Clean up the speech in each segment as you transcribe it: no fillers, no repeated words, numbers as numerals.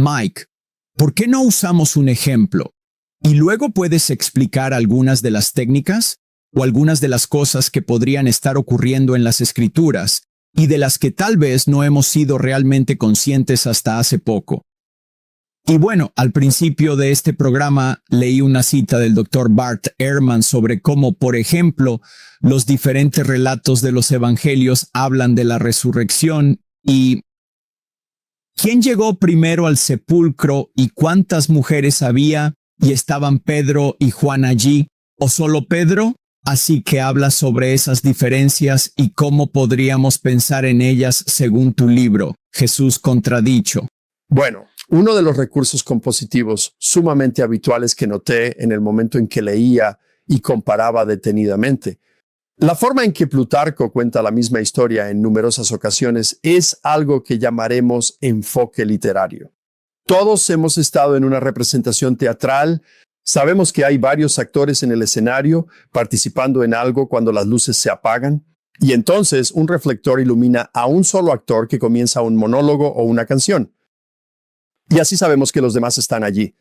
Mike, ¿por qué no usamos un ejemplo? Y luego puedes explicar algunas de las técnicas o algunas de las cosas que podrían estar ocurriendo en las escrituras y de las que tal vez no hemos sido realmente conscientes hasta hace poco. Y bueno, al principio de este programa leí una cita del Dr. Bart Ehrman sobre cómo, por ejemplo, los diferentes relatos de los evangelios hablan de la resurrección y ¿quién llegó primero al sepulcro y cuántas mujeres había y estaban Pedro y Juan allí o solo Pedro? Así que habla sobre esas diferencias y cómo podríamos pensar en ellas según tu libro, Jesús contradicho. Bueno, uno de los recursos compositivos sumamente habituales que noté en el momento en que leía y comparaba detenidamente. La forma en que Plutarco cuenta la misma historia en numerosas ocasiones es algo que llamaremos enfoque literario. Todos hemos estado en una representación teatral. Sabemos que hay varios actores en el escenario participando en algo cuando las luces se apagan y entonces un reflector ilumina a un solo actor que comienza un monólogo o una canción. Y así sabemos que los demás están allí.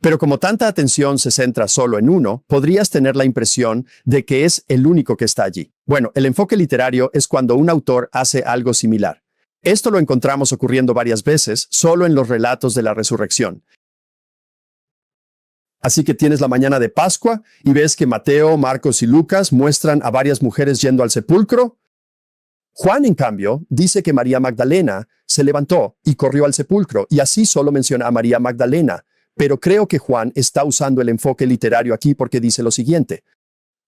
Pero como tanta atención se centra solo en uno, podrías tener la impresión de que es el único que está allí. Bueno, el enfoque literario es cuando un autor hace algo similar. Esto lo encontramos ocurriendo varias veces solo en los relatos de la resurrección. Así que tienes la mañana de Pascua y ves que Mateo, Marcos y Lucas muestran a varias mujeres yendo al sepulcro. Juan, en cambio, dice que María Magdalena se levantó y corrió al sepulcro, y así solo menciona a María Magdalena. Pero creo que Juan está usando el enfoque literario aquí porque dice lo siguiente.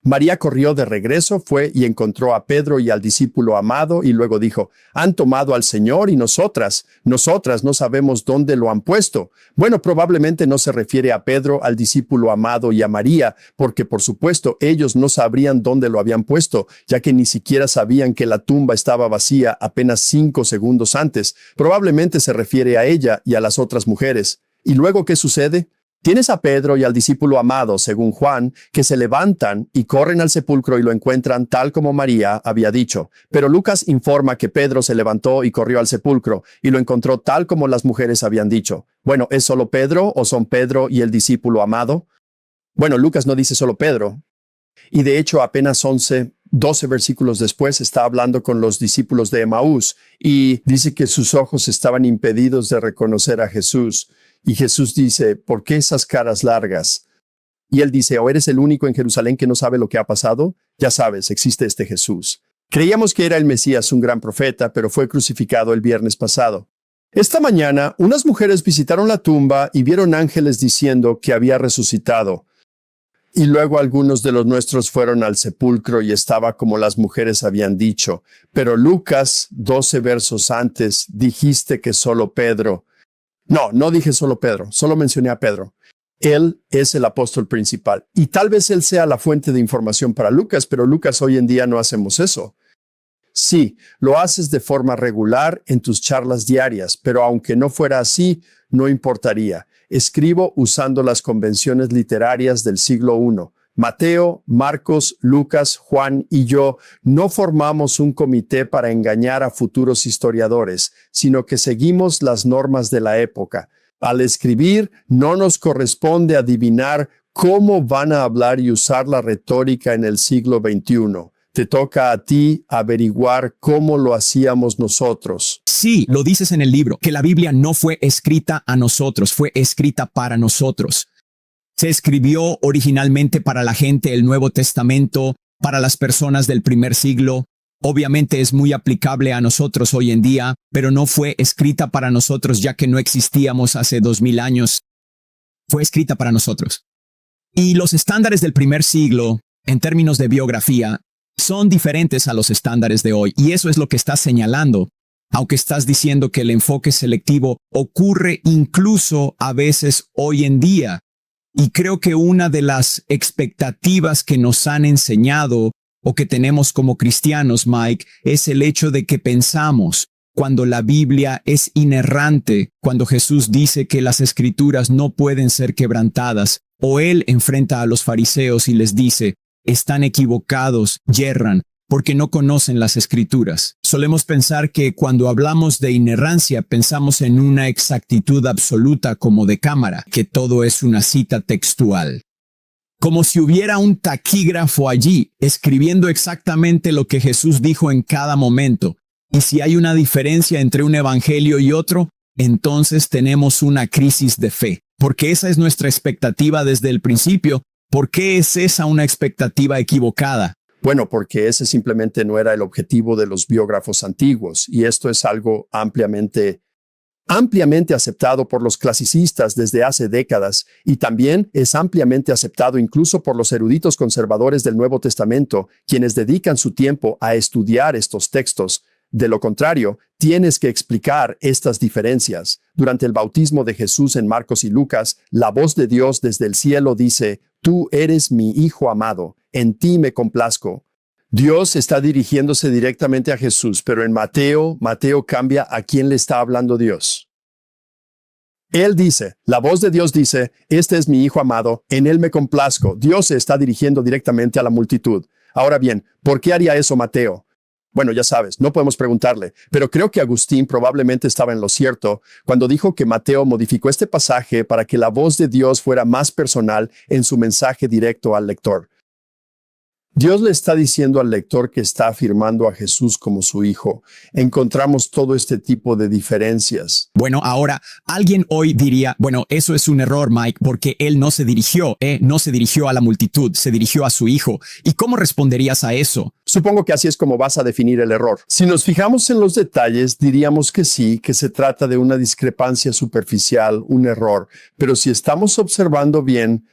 María corrió de regreso, fue y encontró a Pedro y al discípulo amado y luego dijo, han tomado al Señor y nosotras no sabemos dónde lo han puesto. Bueno, probablemente no se refiere a Pedro, al discípulo amado y a María, porque por supuesto ellos no sabrían dónde lo habían puesto, ya que ni siquiera sabían que la tumba estaba vacía apenas 5 segundos antes. Probablemente se refiere a ella y a las otras mujeres. ¿Y luego qué sucede? Tienes a Pedro y al discípulo amado, según Juan, que se levantan y corren al sepulcro y lo encuentran tal como María había dicho. Pero Lucas informa que Pedro se levantó y corrió al sepulcro y lo encontró tal como las mujeres habían dicho. Bueno, ¿es solo Pedro o son Pedro y el discípulo amado? Bueno, Lucas no dice solo Pedro. Y de hecho, apenas 12 versículos después está hablando con los discípulos de Emaús y dice que sus ojos estaban impedidos de reconocer a Jesús. Y Jesús dice, ¿por qué esas caras largas? Y él dice, ¿o eres el único en Jerusalén que no sabe lo que ha pasado? Ya sabes, existe este Jesús. Creíamos que era el Mesías, un gran profeta, pero fue crucificado el viernes pasado. Esta mañana, unas mujeres visitaron la tumba y vieron ángeles diciendo que había resucitado. Y luego algunos de los nuestros fueron al sepulcro y estaba como las mujeres habían dicho. Pero Lucas, 12 versos antes, dijiste que solo Pedro. No dije solo Pedro, solo mencioné a Pedro. Él es el apóstol principal. Y tal vez él sea la fuente de información para Lucas, pero Lucas hoy en día no hacemos eso. Sí, lo haces de forma regular en tus charlas diarias, pero aunque no fuera así, no importaría. Escribo usando las convenciones literarias del siglo I. Mateo, Marcos, Lucas, Juan y yo no formamos un comité para engañar a futuros historiadores, sino que seguimos las normas de la época. Al escribir, no nos corresponde adivinar cómo van a hablar y usar la retórica en el siglo XXI. Te toca a ti averiguar cómo lo hacíamos nosotros. Sí, lo dices en el libro, que la Biblia no fue escrita a nosotros, fue escrita para nosotros. Se escribió originalmente para la gente del Nuevo Testamento, para las personas del primer siglo. Obviamente es muy aplicable a nosotros hoy en día, pero no fue escrita para nosotros ya que no existíamos hace 2000 años. Fue escrita para nosotros. Y los estándares del primer siglo, en términos de biografía, son diferentes a los estándares de hoy. Y eso es lo que estás señalando, aunque estás diciendo que el enfoque selectivo ocurre incluso a veces hoy en día. Y creo que una de las expectativas que nos han enseñado o que tenemos como cristianos, Mike, es el hecho de que pensamos cuando la Biblia es inerrante, cuando Jesús dice que las escrituras no pueden ser quebrantadas, o él enfrenta a los fariseos y les dice, están equivocados, yerran, porque no conocen las Escrituras. Solemos pensar que cuando hablamos de inerrancia pensamos en una exactitud absoluta como de cámara, que todo es una cita textual. Como si hubiera un taquígrafo allí, escribiendo exactamente lo que Jesús dijo en cada momento. Y si hay una diferencia entre un evangelio y otro, entonces tenemos una crisis de fe, porque esa es nuestra expectativa desde el principio. ¿Por qué es esa una expectativa equivocada? Bueno, porque ese simplemente no era el objetivo de los biógrafos antiguos, y esto es algo ampliamente aceptado por los clasicistas desde hace décadas, y también es ampliamente aceptado incluso por los eruditos conservadores del Nuevo Testamento, quienes dedican su tiempo a estudiar estos textos. De lo contrario, tienes que explicar estas diferencias. Durante el bautismo de Jesús en Marcos y Lucas, la voz de Dios desde el cielo dice: «Tú eres mi Hijo amado, en ti me complazco». Dios está dirigiéndose directamente a Jesús, pero en Mateo cambia a quién le está hablando Dios. Él dice, la voz de Dios dice: «Este es mi Hijo amado, en él me complazco». Dios se está dirigiendo directamente a la multitud. Ahora bien, ¿por qué haría eso Mateo? Bueno, ya sabes, no podemos preguntarle, pero creo que Agustín probablemente estaba en lo cierto cuando dijo que Mateo modificó este pasaje para que la voz de Dios fuera más personal en su mensaje directo al lector. Dios le está diciendo al lector que está afirmando a Jesús como su Hijo. Encontramos todo este tipo de diferencias. Bueno, ahora, alguien hoy diría, bueno, eso es un error, Mike, porque él no se dirigió a la multitud, se dirigió a su Hijo. ¿Y cómo responderías a eso? Supongo que así es como vas a definir el error. Si nos fijamos en los detalles, diríamos que sí, que se trata de una discrepancia superficial, un error. Pero si estamos observando bien,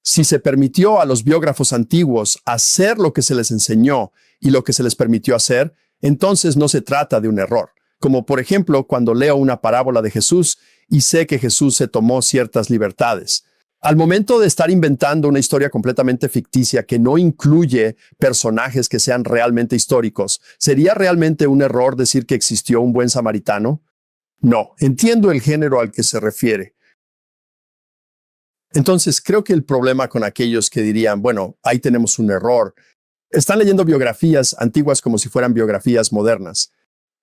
si se permitió a los biógrafos antiguos hacer lo que se les enseñó y lo que se les permitió hacer, entonces no se trata de un error. Como por ejemplo, cuando leo una parábola de Jesús y sé que Jesús se tomó ciertas libertades. Al momento de estar inventando una historia completamente ficticia que no incluye personajes que sean realmente históricos, ¿sería realmente un error decir que existió un buen samaritano? No, entiendo el género al que se refiere. Entonces, creo que el problema con aquellos que dirían, bueno, ahí tenemos un error, están leyendo biografías antiguas como si fueran biografías modernas.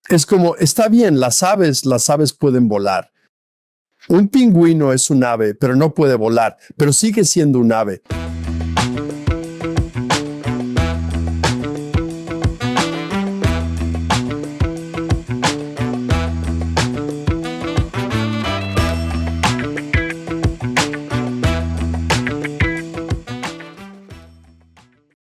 Es como, está bien, las aves pueden volar. Un pingüino es un ave, pero no puede volar, pero sigue siendo un ave.